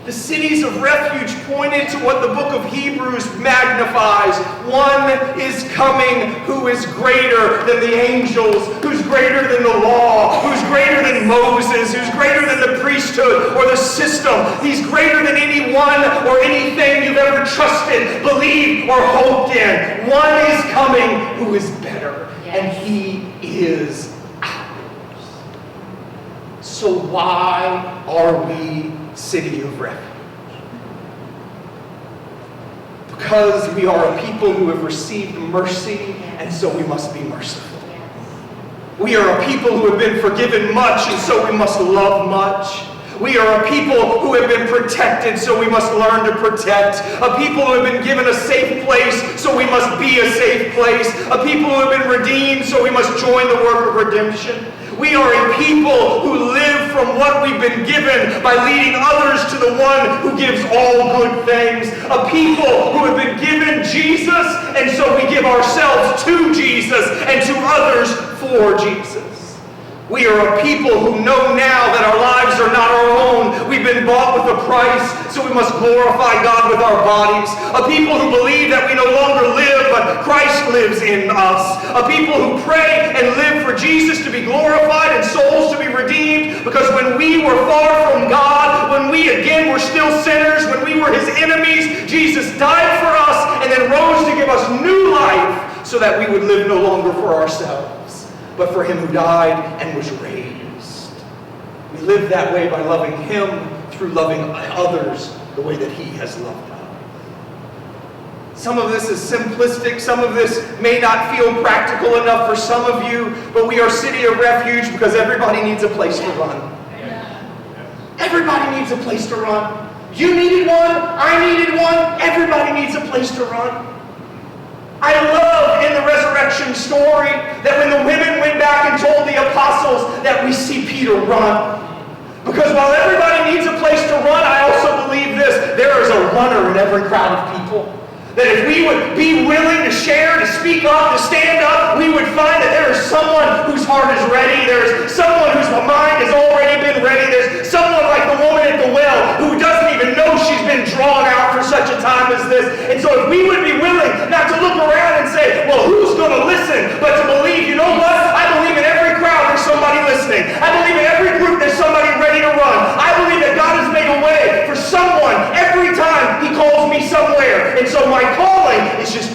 The cities of refuge pointed to what the book of Hebrews magnifies. One is coming who is greater than the angels, who's greater than the law, who's greater than Moses, who's greater than the priesthood or the system. He's greater than anyone or anything you've ever trusted, believed, or hoped in. One is coming who is better, and he is ours. So why are we City of Refuge? Because we are a people who have received mercy, and so we must be merciful. We are a people who have been forgiven much, and so we must love much. We are a people who have been protected, so we must learn to protect. A people who have been given a safe place, so we must be a safe place. A people who have been redeemed, so we must join the work of redemption. We are a people who live from what we've been given by leading others to the one who gives all good things. A people who have been given Jesus, and so we give ourselves to Jesus and to others for Jesus. We are a people who know now that our lives are not our own. We've been bought with a price, so we must glorify God with our bodies. A people who believe that we no longer live, but Christ lives in us. A people who pray and live for Jesus to be glorified and souls to be redeemed, because when we were far from God, when we again were still sinners, when we were his enemies, Jesus died for us and then rose to give us new life so that we would live no longer for ourselves, but for him who died and was raised. We live that way by loving him through loving others the way that he has loved us. Some of this is simplistic. Some of this may not feel practical enough for some of you, but we are City of Refuge because everybody needs a place to run. Everybody needs a place to run. You needed one. I needed one. Everybody needs a place to run. I love in the resurrection story that when the women went back and told the apostles that we see Peter run. Because while everybody needs a place to run, I also believe this: there is a runner in every crowd of people. That if we would be willing to share, to speak up, to stand up, we would find that there is someone whose heart is ready. There is someone whose mind has already been ready. There's someone like the woman at the well who doesn't even know she's been drawn out for such a time as this. And so if we would be willing not to look around and say, well, who's going to listen? But to believe, you know what? I believe in every crowd there's somebody listening. I believe in every group there's somebody ready to run. I believe that God has made a way for someone every time he calls me somewhere. And so my calling is just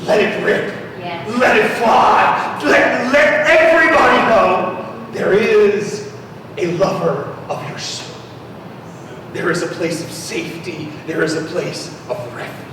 let it rip. Yes. Let it fly. Let everybody know there is a lover of your soul. There is a place of safety. There is a place of refuge.